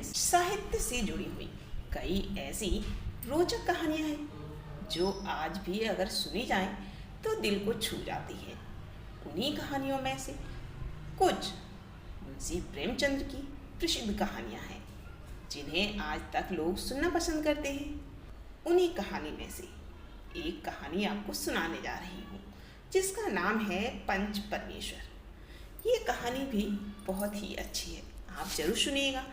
साहित्य से जुड़ी हुई कई ऐसी रोचक कहानियाँ हैं जो आज भी अगर सुनी जाएं तो दिल को छू जाती है। उन्हीं कहानियों में से कुछ मुंशी प्रेमचंद की प्रसिद्ध कहानियाँ हैं जिन्हें आज तक लोग सुनना पसंद करते हैं। उन्हीं कहानी में से एक कहानी आपको सुनाने जा रही हूँ जिसका नाम है पंच परमेश्वर। ये कहानी भी बहुत ही अच्छी है, आप जरूर सुनिएगा।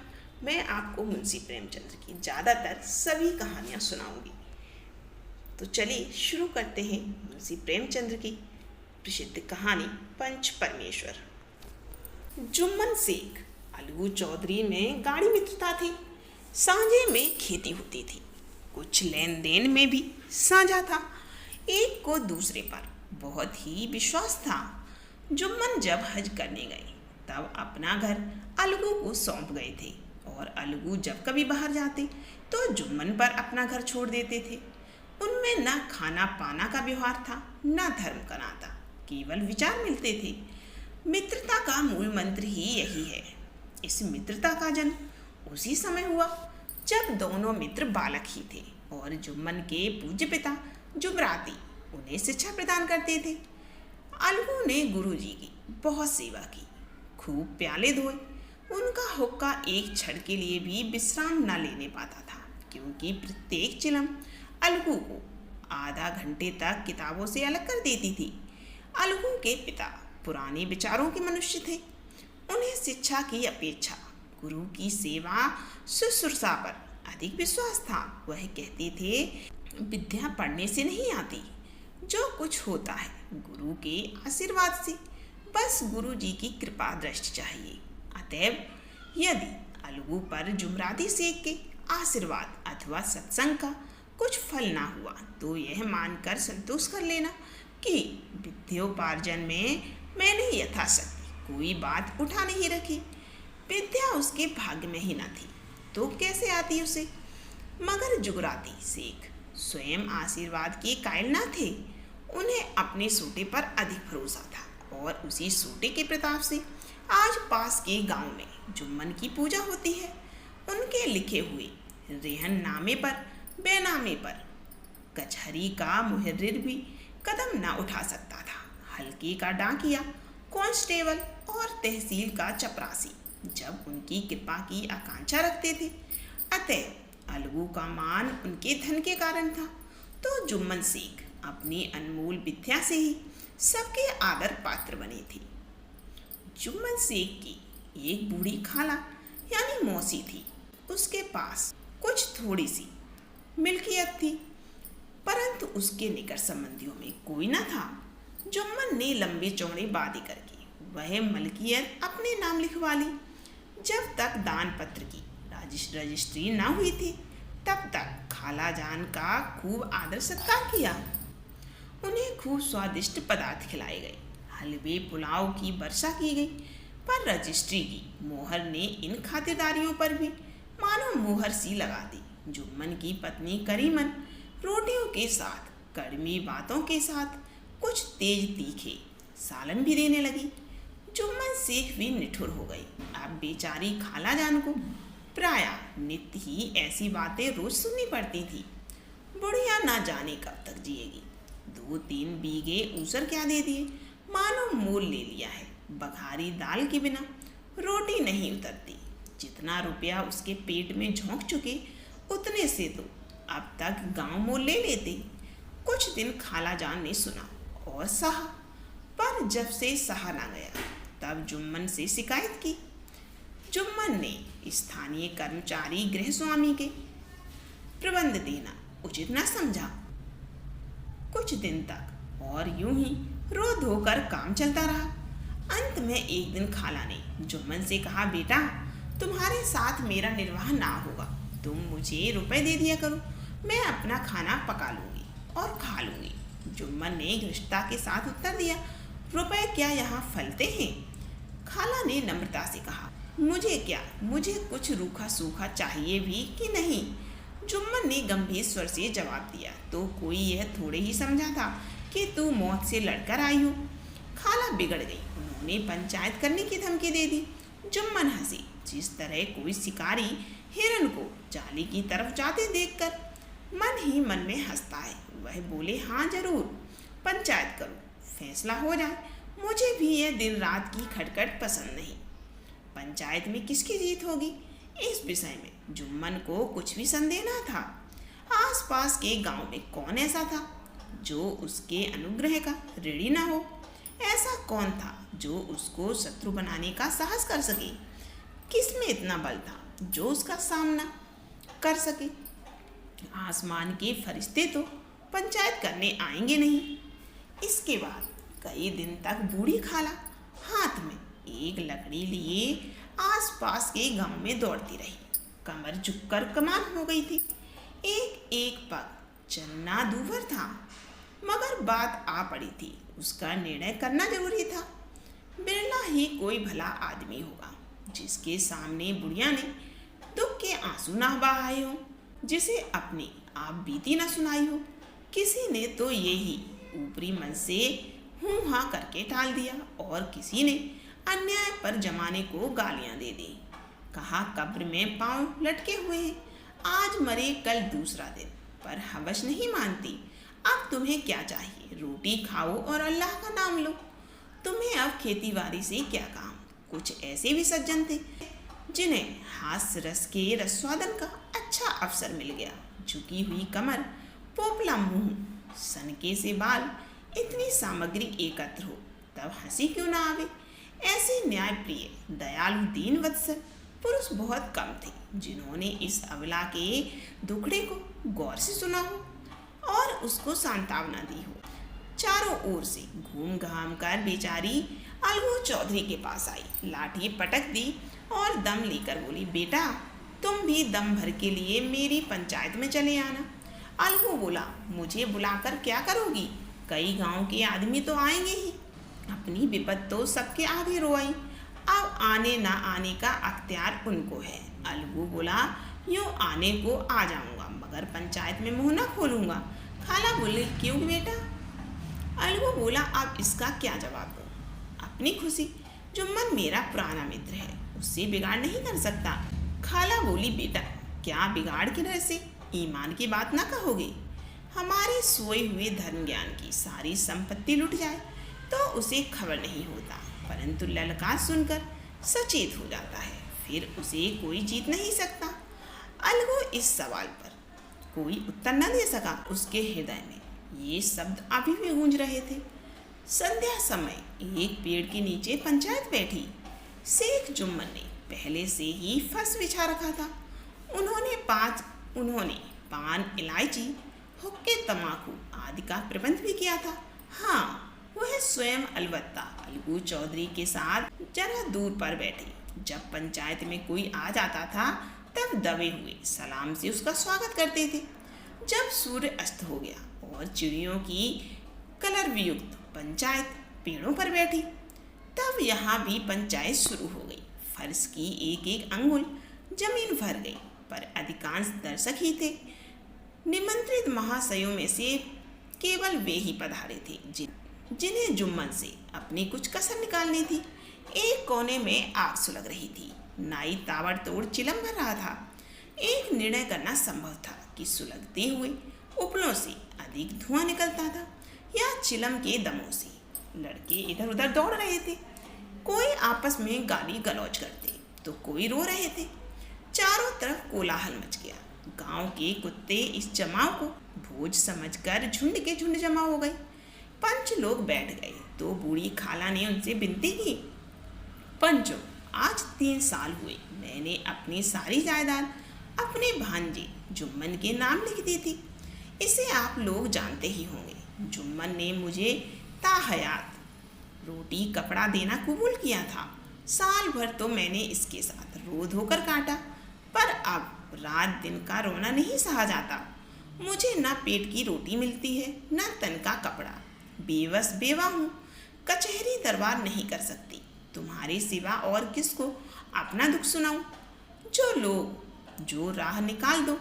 मैं आपको मुंशी प्रेमचंद की ज़्यादातर सभी कहानियाँ सुनाऊंगी। तो चलिए शुरू करते हैं मुंशी प्रेमचंद की प्रसिद्ध कहानी पंच परमेश्वर। जुम्मन शेख अलगू चौधरी में गाढ़ी मित्रता थी। सांझे में खेती होती थी, कुछ लेन देन में भी साझा था। एक को दूसरे पर बहुत ही विश्वास था। जुम्मन जब हज करने गए तब अपना घर अलगू को सौंप गए थे और अलगू जब कभी बाहर जाते तो जुम्मन पर अपना घर छोड़ देते थे। उनमें न खाना पाना का व्यवहार था, न धर्म का नाता, केवल विचार मिलते थे। मित्रता का मूल मंत्र ही यही है। इस मित्रता का जन्म उसी समय हुआ जब दोनों मित्र बालक ही थे और जुम्मन के पूज्य पिता जुमराती उन्हें शिक्षा प्रदान करते थे। अलगू ने गुरुजी की बहुत सेवा की, खूब प्याले धोए। उनका हुक्का एक क्षण के लिए भी विश्राम न लेने पाता था, क्योंकि प्रत्येक चिलम अलगू को आधा घंटे तक किताबों से अलग कर देती थी। अलगू के पिता पुराने विचारों के मनुष्य थे। उन्हें शिक्षा की अपेक्षा गुरु की सेवा शुश्रूषा पर अधिक विश्वास था। वह कहते थे, विद्या पढ़ने से नहीं आती, जो कुछ होता है गुरु के आशीर्वाद से। बस गुरु जी की कृपा दृष्टि चाहिए। अतएव यदि अलगू पर जुमराती शेख के आशीर्वाद अथवा सत्संग का कुछ फल ना हुआ तो यह मानकर संतोष कर लेना कि विद्योपार्जन में मैंने यथाशक्ति कोई बात उठा नहीं रखी। विद्या उसके भाग्य में ही न थी तो कैसे आती उसे। मगर जुगराती शेख स्वयं आशीर्वाद के कायल न थे। उन्हें अपने सूटे पर अधिक भरोसा था और उसी सूटे के प्रताप से आज पास के गांव में जुम्मन की पूजा होती है। उनके लिखे हुए रेहन नामे पर बेनामे पर कचहरी का मुहर्रिर भी कदम न उठा सकता था। हल्के का डाकिया, कांस्टेबल और तहसील का चपरासी जब उनकी कृपा की आकांक्षा रखते थे, अतः अलगू का मान उनके धन के कारण था। तो जुम्मन शेख अपनी अनमोल विद्या से ही सबके आदर पात्र बने थे। जुम्मन शेख की एक बूढ़ी खाला यानी मौसी थी। उसके पास कुछ थोड़ी सी मिल्कियत थी, परंतु उसके निकट संबंधियों में कोई न था। जुम्मन ने लंबे चौड़े वादे करके वह मलकियत अपने नाम लिखवा ली। जब तक दान पत्र की रजिस्ट्री न हुई थी तब तक खाला जान का खूब आदर सत्कार किया। उन्हें खूब स्वादिष्ट पदार्थ खिलाए गए, हलवे पुलाव की वर्षा की गई। पर रजिस्ट्री की मोहर ने इन खातिरदारियों पर भी मानो मोहर सी लगा दी। जुम्मन की पत्नी करीमन रोटियों के साथ कड़वी बातों के साथ कुछ तेज तीखे सालन भी देने लगी। जुम्मन शेख भी निठुर हो गई। अब बेचारी खाला जान को प्रायः नित्य ही ऐसी बातें रोज सुननी पड़ती थी। बुढ़िया ना जाने कब तक जिएगी। 2-3 बीघे ऊसर क्या दे दिए, मानो मोल ले लिया है। बघारी दाल के बिना रोटी नहीं उतरती। जितना रुपया उसके पेट में झोंक चुके उतने से तो अब तक गांव मोल ले लेते। कुछ दिन खाला जान ने सुना और सहा, पर जब से सहा ना गया तब जुम्मन से शिकायत की। जुम्मन ने स्थानीय कर्मचारी गृह स्वामी के प्रबंध देना उचित न समझा। कुछ दिन तक और यूं ही रो धोकर काम चलता रहा। अंत में एक दिन खाला ने जुम्मन से कहा, बेटा तुम्हारे साथ मेरा निर्वाह ना होगा, तुम मुझे रुपए दे दिया करो, मैं अपना खाना पका लूँगी और खा लूँगी। जुम्मन ने घृष्टता के साथ उत्तर दिया, रुपए क्या यहाँ फलते हैं। खाला ने नम्रता से कहा, मुझे क्या, मुझे कुछ रूखा सूखा चाहिए भी कि नहीं। जुम्मन ने गंभीर स्वर से जवाब दिया, तो कोई यह थोड़े ही समझा था कि तू मौत से लड़कर आई हो। खाला बिगड़ गई। उन्होंने पंचायत करने की धमकी दे दी। जुम्मन हंसी। जिस तरह कोई शिकारी हिरन को जाली की तरफ जाते देखकर मन ही मन में हंसता है, वह बोले, हाँ जरूर, पंचायत करो, फैसला हो जाए। मुझे भी यह दिन रात की खटखट पसंद नहीं। पंचायत में किसकी जीत होगी, इस विषय में जुम्मन को कुछ भी संदेह न था। आसपास के गांव में कौन ऐसा था जो उसके अनुग्रह का ऋणी न हो? ऐसा कौन था जो उसको शत्रु बनाने का साहस कर सके? किसमें इतना बल था जो उसका सामना कर सके? आसमान के फरिश्ते तो पंचायत करने आएंगे नहीं। इसके बाद कई दिन तक बूढ़ी खाला हाथ में एक लकड़ी लिए आसपास के गांव में दौड़ती रही। कमर झुककर कमान हो गई थी, एक एक पग चलना दूभर था, मगर बात आ पड़ी थी, उसका निर्णय करना जरूरी था। बिरला ही कोई भला आदमी होगा जिसके सामने बुढ़िया ने दुख के आंसू ना बहाए हो, जिसे अपनी आप बीती ना सुनाई हो। किसी ने तो ये ही ऊपरी मन से हूँ हाँ करके टाल दिया और किसी ने अन्याय पर जमाने को गालियां दे दी। कहा कब्र में पांव लटके हुए हैं, आज मरे कल दूसरा दिन, पर हवस नहीं मानती। अब तुम्हें क्या चाहिए, रोटी खाओ और अल्लाह का नाम लो। तुम्हें अब खेती बाड़ी से क्या काम? कुछ ऐसे भी सज्जन थे जिन्हें हास्य रस के रसवादन का अच्छा अवसर मिल गया। झुकी हुई कमर, पोपला मुंह, सनके से बाल, इतनी सामग्री एकत्र हो तब हंसी क्यों ना आवे? ऐसे न्याय प्रिय दयालु दीन वत्सल पुरुष बहुत कम थे जिन्होंने इस अबला के दुखड़े को गौर से सुना हो और उसको सांत्वना दी हो। चारों ओर से घूम घाम कर बेचारी अलगू चौधरी के पास आई, लाठी पटक दी और दम लेकर बोली, बेटा तुम भी दम भर के लिए मेरी पंचायत में चले आना। अलगू बोला, मुझे बुलाकर क्या करोगी? कई गांव के आदमी तो आएंगे ही, अपनी विपत तो सबके आगे रोई, अब आने ना आने का अख्तियार उनको है। अलगू बोला, यूँ आने को आ जाऊंगा मगर पंचायत में मुंह ना खोलूंगा। खाला बोले, क्यों बेटा? अलगू बोला, अब इसका क्या जवाब दूं? अपनी खुशी, जुम्मन मेरा पुराना मित्र है, उससे बिगाड़ नहीं कर सकता। खाला बोली, बेटा क्या बिगाड़ के डर से ईमान की बात ना कहोगे? हमारे सोए हुए धर्म ज्ञान की सारी संपत्ति लुट जाए तो उसे खबर नहीं होता, परंतु ललकार सुनकर सचेत हो जाता है, फिर उसे कोई जीत नहीं सकता। अलगू इस सवाल पर कोई उत्तर न दे सका। उसके हृदय में ये शब्द अभी भी गूंज रहे थे। संध्या समय एक पेड़ के नीचे पंचायत बैठी। शेख जुम्मन ने पहले से ही फर्श बिछा रखा था। उन्होंने पान, इलायची, हुक्के, तमाकू आदि का प्रबंध भी किया था। हाँ, वह स्वयं अलबत्ता अलगू चौधरी के साथ जरा दूर पर बैठे। जब पंचायत में कोई आ जाता था तब दबे हुए सलाम से उसका स्वागत करते थे। जब सूर्य अस्त हो गया और चिड़ियों की कलर वियुक्त पंचायत पेड़ों पर बैठी, तब यहाँ भी पंचायत शुरू हो गई। फर्श की एक एक अंगुल जमीन भर गई, पर अधिकांश दर्शक ही थे। निमंत्रित महाशयों में से केवल वे ही पधारे थे जिन्हें जुम्मन से अपनी कुछ कसर निकालनी थी। एक कोने में आग सुलग रही थी। नाई ताबड़तोड़ चिलम भर रहा था। एक निर्णय करना संभव था कि सुलगते हुए उपलों से अधिक धुआं निकलता था या चिलम के दमों से। लड़के इधर उधर दौड़ रहे थे, कोई आपस में गाली गलौज करते तो कोई रो रहे थे। चारों तरफ कोलाहल मच गया। गांव के कुत्ते इस जमाव को भोज समझकर झुंड के झुंड जमा हो गए। पंच लोग बैठ गए तो बूढ़ी खाला ने उनसे विनती की, पंचों, आज 3 साल हुए मैंने अपनी सारी जायदाद अपने भांजे जुम्मन के नाम लिख दी थी। इसे आप लोग जानते ही होंगे। जुम्मन ने मुझे ताहयात रोटी कपड़ा देना कबूल किया था। साल भर तो मैंने इसके साथ रो धोकर काटा, पर अब रात दिन का रोना नहीं सहा जाता। मुझे ना पेट की रोटी मिलती है ना तन का कपड़ा। बेबस बेवा हूँ, कचहरी दरबार नहीं कर सकती। तुम्हारे सिवा और किसको अपना दुख सुनाऊं? जो राह निकाल दो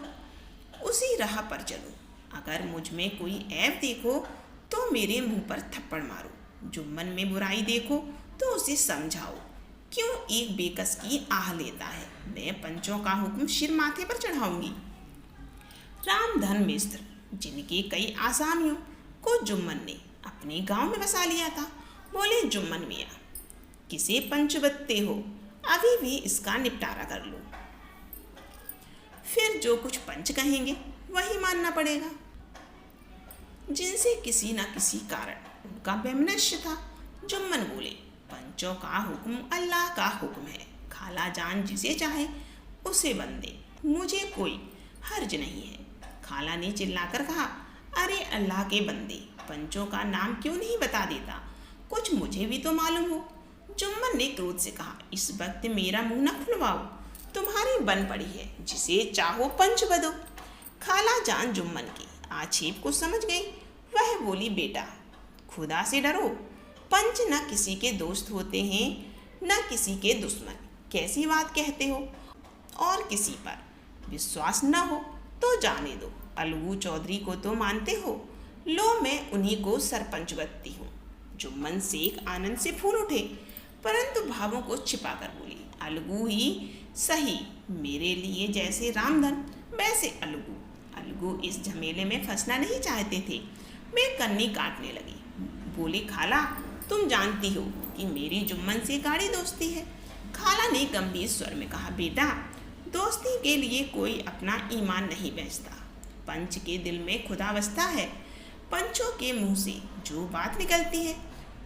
उसी राह पर चलो। अगर मुझ में कोई ऐब देखो तो मेरे मुंह पर थप्पड़ मारो। जुम्मन में बुराई देखो तो उसे समझाओ। क्यों एक बेकस की आह लेता है? मैं पंचों का हुक्म सिर माथे पर चढ़ाऊंगी। रामधन मिश्र, जिनके कई आसामियों को जुम्मन ने अपने गांव में बसा लिया था, बोले, जुम्मन मियाँ, किसे पंच बत्ते हो? अभी भी इसका निपटारा कर लो, फिर जो कुछ पंच कहेंगे वही मानना पड़ेगा। जिनसे किसी न किसी कारण उनका वैमनस्य था, जुम्मन बोले, पंचों का हुक्म अल्लाह का हुक्म है। खाला जान जिसे चाहे उसे बंदे, मुझे कोई हर्ज नहीं है। खाला ने चिल्लाकर कहा, अरे अल्लाह के बंदे, पंचों का नाम क्यों नहीं बता देता? कुछ मुझे भी तो मालूम हो। जुम्मन ने क्रोध से कहा, इस वक्त मेरा मुंह न खुलवाओ, तुम्हारी बन पड़ी है, जिसे चाहो पंच बदो। खाला जान जुम्मन के आक्षेप को समझ गई। वह बोली, बेटा, खुदा से डरो। पंच न किसी के दोस्त होते हैं न किसी के दुश्मन। कैसी बात कहते हो? और किसी पर विश्वास न हो तो जाने दो। अलगू चौधरी को तो मानते हो, लो मैं उन्हीं को सरपंच बनती हूँ। जुम्मन शेख आनंद से फूल उठे, परंतु भावों को छिपाकर बोली, अलगू ही सही, मेरे लिए जैसे रामधन वैसे अलगू। अलगू इस झमेले में फंसना नहीं चाहते थे। मैं कन्नी काटने लगी, बोली, खाला, तुम जानती हो कि मेरी जुम्मन से गाढ़ी दोस्ती है। खाला ने गंभीर स्वर में कहा, बेटा, दोस्ती के लिए कोई अपना ईमान नहीं बेचता। पंच के दिल में खुदा बसता है। पंचों के मुंह से जो बात निकलती है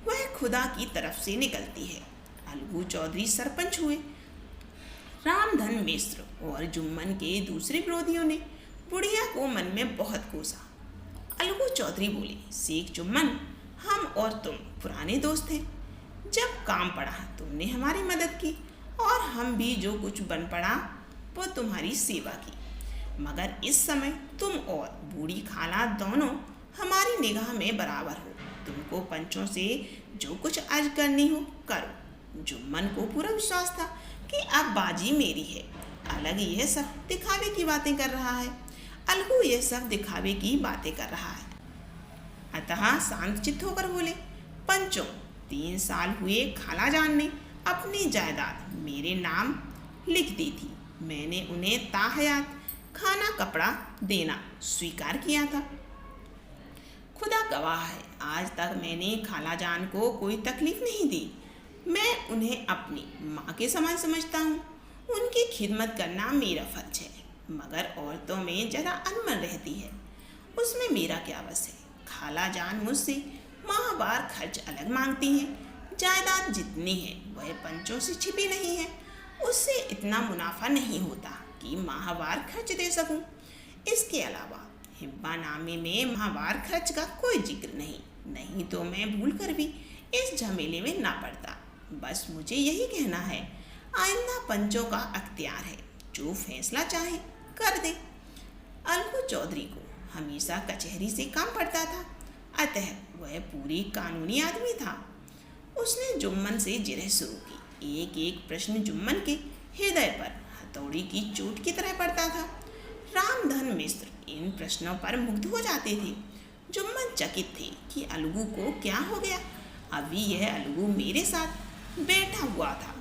वह खुदा की तरफ से निकलती है। अलगू चौधरी सरपंच हुए। रामधन मिश्र और जुम्मन के दूसरे विरोधियों ने बुढ़िया को मन में बहुत कोसा। अलगू चौधरी बोले, शेख जुम्मन, हम और तुम पुराने दोस्त हैं। जब काम पड़ा तुमने हमारी मदद की और हम भी जो कुछ बन पड़ा वो तुम्हारी सेवा की। मगर इस समय तुम और बूढ़ी खाला दोनों हमारी निगाह में बराबर हो। तुमको पंचों से जो कुछ आज करनी हो करो। जुम्मन को पूरा विश्वास था कि अब बाजी मेरी है। अलग यह सब दिखावे की बातें कर रहा है। अलगू यह सब दिखावे की बातें कर रहा है। अतः शांत चित्त होकर बोले, पंचों, 3 साल हुए खाला जान ने अपनी जायदाद मेरे नाम लिख दी थी। मैंने उन्हें ताहयात खाना कपड़ा देना स्वीकार किया था। खुदा गवाह है, आज तक मैंने खाला जान को कोई तकलीफ नहीं दी। मैं उन्हें अपनी माँ के समान समझता हूँ। उनकी खिदमत करना मेरा फर्ज है। मगर औरतों में जरा अनमन रहती है, उसमें मेरा क्या बस है। खाला जान मुझसे माहवार खर्च अलग मांगती हैं। जायदाद जितनी है वह पंचों से छिपी नहीं है। उससे इतना मुनाफा नहीं होता कि माहवार खर्च दे सकूं। इसके अलावा हिब्बानामे में माहवार खर्च का कोई जिक्र नहीं तो मैं भूल कर भी इस झमेले में ना पड़ता। बस मुझे यही कहना है, आइंदा पंचों का अख्तियार है, जो फैसला चाहे कर दे। अलगू चौधरी को हमेशा कचहरी से काम पड़ता था, अतः वह पूरी कानूनी आदमी था। उसने जुम्मन से जिरह शुरू की। एक एक प्रश्न जुम्मन के हृदय पर हथौड़ी की चोट की तरह पड़ता था। रामधन मिश्र इन प्रश्नों पर मुग्ध हो जाते थे। जुम्मन चकित थे कि अलगू को क्या हो गया। अभी यह अलगू मेरे साथ बैठा हुआ था,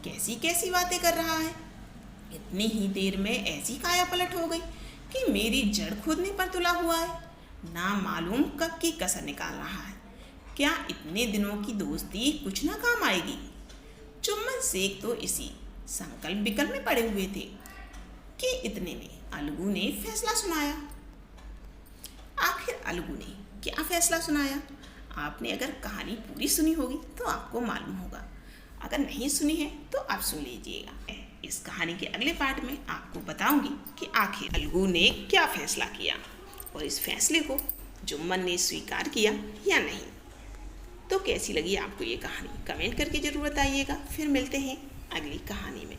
कैसी कैसी बातें कर रहा है। इतनी ही देर में ऐसी काया पलट हो गई कि मेरी जड़ खोदने पर तुला हुआ है। ना मालूम कब की कसर निकाल रहा है। क्या इतने दिनों की दोस्ती कुछ ना काम आएगी? जुम्मन शेख तो इसी संकल्प विकल्प में पड़े हुए थे कि इतने में अलगू ने फैसला सुनाया। आखिर अलगू ने क्या फैसला सुनाया? आपने अगर कहानी पूरी सुनी होगी तो आपको मालूम होगा, अगर नहीं सुनी है तो आप सुन लीजिएगा। इस कहानी के अगले पार्ट में आपको बताऊंगी कि आखिर अलगू ने क्या फैसला किया और इस फैसले को जुम्मन ने स्वीकार किया या नहीं। तो कैसी लगी आपको ये कहानी, कमेंट करके ज़रूर बताइएगा। फिर मिलते हैं अगली कहानी में।